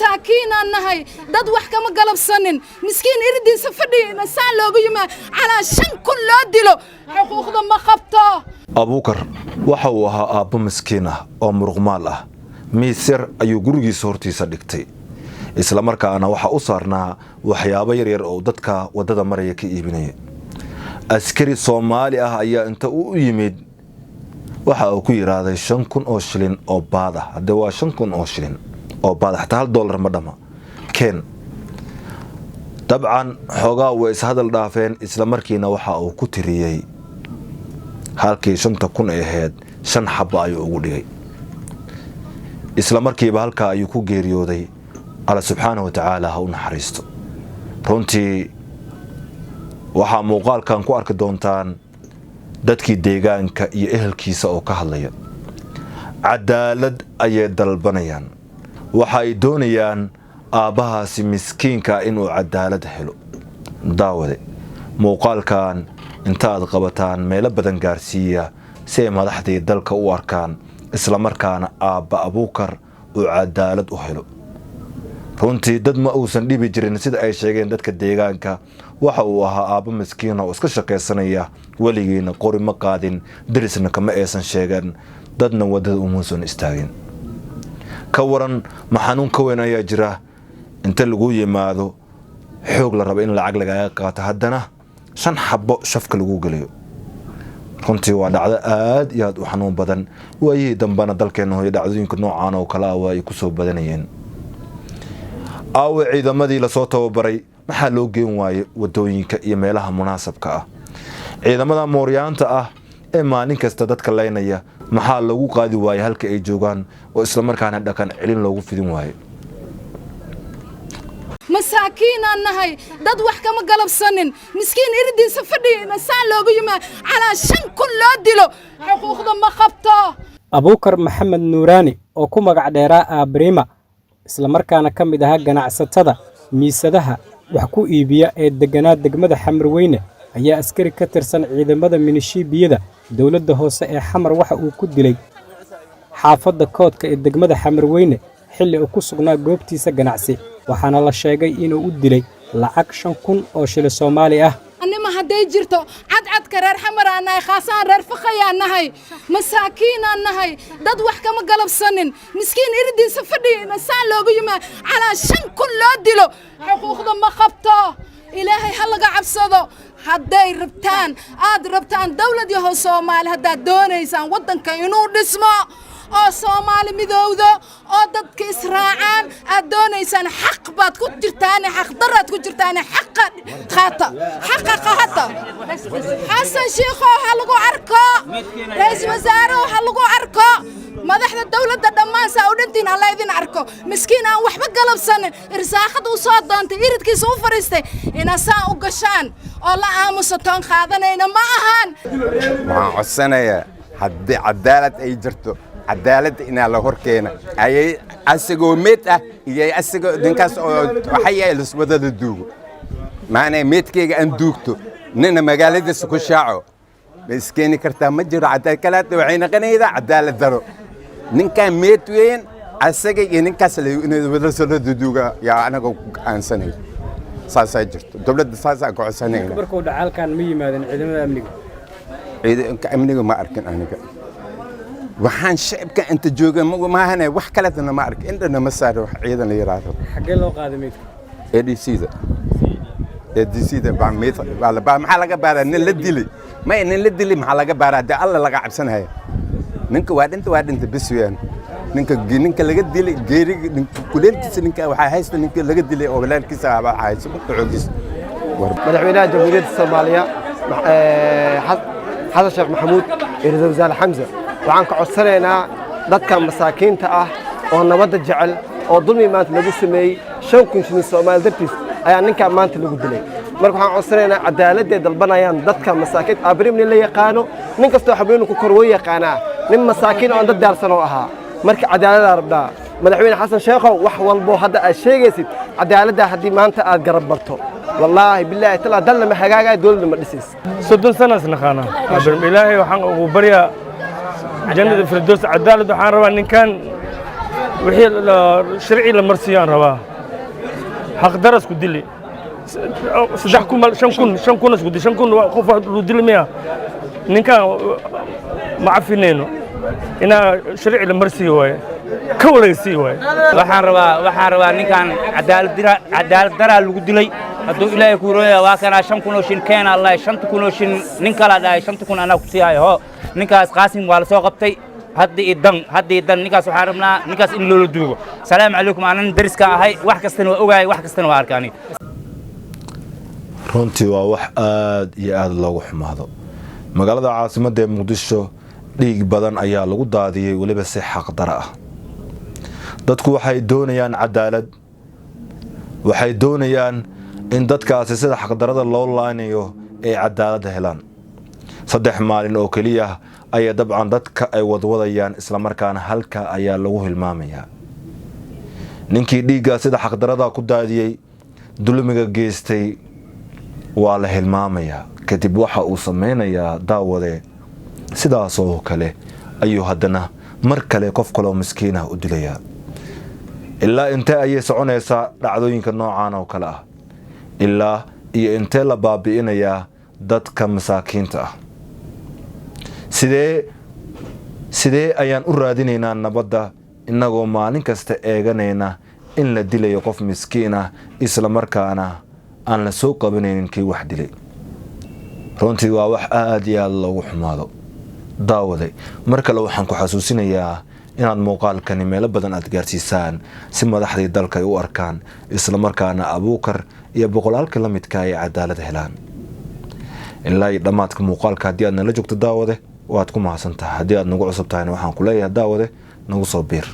مساكين النهاي دد وحكة ما قلب سنن مسكين إردي سفدي نسال لو يما على شن كل دلو حقوق ما خبطه أبوكر وحوها أبو مسكينة أو مرغمالة ميسر أيو جرجي صورتي صدقتي إسلام مركا أنا وح أصرنا وحيابا يرير أو دتك ودد مريك إبني أسكري صومالي أيا أنت يمد waxa uu ku yiraahday 5,000 oo shilin oo baad ah hadda waa 5,000 oo shilin oo baad ah taa $1 ma dhama keen dabcan xogaa way is hadal dhaafeen isla markiina waxa uu ku tiriyay halkii 5,000 ahayd 5 xabo ayuu ugu dhigay isla markiiba halka ayuu ku geeriyooday Allah subhanahu wa ta'ala ha u naxariisto runtii waxa muuqaalkan ku arki doontaan dadkii deegaanka iyo ehelkiisa oo ka hadlaya cadaalad ayay dalbanayaan waxa ay doonayaan aabahaasi miskiinka inuu cadaalad helo daawade muuqaalkan intaad qabataan meel badan gaarsiiya si ay madaxdii dalka u arkaan isla markaana aaba Abuukar uu cadaalad u helo runtii dad ma uusan dhibi jirin sida ay sheegeen dadka deegaanka waxa uu ahaa aaba miskiin oo iska shaqeysanaya waligiina qori ma qaadin darisna kama aysan sheegan dadna wadada umuusan istaagin ka waran maxanuun ka weyn ayaa jira inta lagu yimaado xoog la rabo in lacag laga qaato haddana 5 xabo shafka lagu galiyo runtii waa dhacdo aad iyo aad u xanuun badan waayay dambana dalkeena hooyo dhacdooyinka noocaan oo kala ah ay ku soo badanayeen ciidamadii la soo tababaray maxaa loo geen waayay wadooyinka iyo meelaha munaasabka ah ciidamada mooryaanta ah ee maalin kasta dadka leynaya maxaa lagu qaadi waayay halka ay joogaan oo isla markaana dhaqan celin loogu fidin waayay مساكين النهاي دد وحكة ما قلب سنن مسكين إردي سفدي نسال لو يما على شن كل دلو حقوق ما خبطه أبوكر محمد نوراني oo ku magac dheeraa Abrima isla markaana kamid ah ganacsatada miisadaha wax ku iibiya ee deganaa degmada Xamarweyne ayaa askari ka tirsan ciidamada milishiibiyada dawladda hoose ee Xamar waxa uu ku dilay xaafadda koodka ee degmada Xamarweyne xilli uu ku sugnaa goobtiisa ganacsi waxaana la sheegay inuu u dilay lacag 5,000 oo shilin Soomaali ah anima haday jirto cad kareer Xamar aanay khaasan reer faqayaan nahay masaakiin aan nahay dad wax kama galabsanin miskiin irdii safadhi nasaan loogu yima ala 5,000 loo dilo xuquuqda ma qabto ilaahay ha laga cabsado haday rabtaan dawlad yahay Soomaali hadaa doonaysaan wadanka inuu dhismo oo Soomaali midowdo oo dadka israacaan aad doonaysaan xaq baad ku jirtaan xaq darad ku jirtaan xaq qaata xasan sheekho ha lagu arko ra'iisul wasaare ha lagu arko madaxda dawladda dhammaan saa u dhintiin alla idin arko miskiin aan waxba galabsan irsaaqad u soo doonta iridkiisa u fariistay ina saa u gashaan oo la aamuso toon qaadanayna ma ahan waxaan codsanaya haddii cadaalad ay jirto cadaalad in la horkeena ay asagoo meed ah iyo asagoo dinkaas oo waxay ay laswadada duugo maana meedkeyga aan duugto nina magaaladiisa ku shaaco miskiin kartaa ma jiro cadaalad waxayna qanayda cadaalad daro ninkan meed weyn asaga iyo ninkaas inay wada soo duuga yaa anaga aansanay saasay jirto dawladda saasa ku codsanay markuu dhacalkan ma yimaadeen ciidamada amniga ma arkin aniga waxaan shacabka inta jooga ma ahane wax kale ma arkin indhana ma saaro ciidan la yiraahdo xagee loo qaaday meedka ADC-da baa meed baa maxaa laga baaraa nin la dilay maxaa laga baaraa de alla laga cabsanayo ninka waa dhinta bis weeyaan ninka laga dilay geeriga kuleelkiisa ninka waxa haysta ninka laga dilay oo walaalkiisa aba haysto xoogis madaxweynaha jamhuuriyadda Soomaaliya Xasan Sheekh Maxamuud iyo Ra'iisul Wasaare Xamza waxaan ka codsanaynaa dadka masaakiinta ah oo nabadda jecel oo dulmi maanta lagu sameeyay 5,000 shilin Soomaali dartiis ayaa ninka maanta lagu dilay marka waxaan codsanaynaa cadaalad ay dalbanayaan dadka masaakiinta Abrima la yaqaano nin kastoo xabreenu ku korway yaqaana nin masaakiin oo dad daarsan oo ahaa marka cadaalad rabdaa madaxweyne Xasan Sheekh wax walbo hadda aad sheegaysid cadaaladda hadii maanta aad garab barto والله بالله تلا دل ما حقاقة دول ما دسيس. صدق سنة سنخانا. أبرم إلهي وحن وبريا جنة الفردوس عدالة وحن روى إن كان wixii sharci la marsiyaan rabaa xaq daras ku dili 5,000 isku dili 5,000 qof lu dili miya ninka ma cafinayno ina sharci la marsiyo waaye ka wareysii waaye waxaan rabaa ninkan cadaalad dara lagu dilay hadduu ilaahay ku rooyaa waa kana 5,000 shin keena Allah 5,000 shin nin kala dhaay 5,000 ana ku siihayo ninkaas qaasim waa la soo qabtay haddii dan ninkaas waxaan rabnaa ninkaas in loo duugo salaamu calaykum aanan dariska ahay wax kastana waa ogaay wax kastana waa arkaani runtii waa wax aad iyo aad loogu xumaado magaalada caasimadda Muqdisho dhiig badan ayaa lagu daadiyay waliba si xaq dara ah dadku waxay doonayaan cadaalad waxay doonayaan in dadkaasi sida xaq darada loo laanayo ay cadaalad helaan 3 maalin oo kaliya ay dabcan dadka ay wadwadayaan isla markaana halka ayaa lagu hilmaamayaa ninkii dhiigga sida xaq darada ku daadiyay dulmiga geystay waa la hilmaamayaa kadib waxa uu sameynayaa daawade sidaas oo kale ayuu haddana mar kale qof kale oo miskiin ah u dilayaa ilaa intee ayay soconaysaa dhacdooyinka noocaan oo kale ah ilaa iyo intee la baabi'inayaa dadka masaakiinta ah sidee ayaan u raadinaynaa nabadda inagoo maalin kasta eeganayna in la dilayo qof miskiin ah isla markaana aan la soo qabanaynin kii wax dilay runtii waa wax aad iyo aad loogu xumaado daawade mar kale waxaan ku xasuusinayaa inaad muuqaalkani meelo badan aad gaarsiisaan si madaxdii dalka ay u arkaan isla markaana Abuukar iyo boqolaalka la midka ay cadaalad helaan ilaa dhamaadka muuqaalka haddii aad nala joogto daawade waad ku mahadsantahay haddii aad nagu cusub tahayna waxaan ku leeyahay daawade nagu soo biir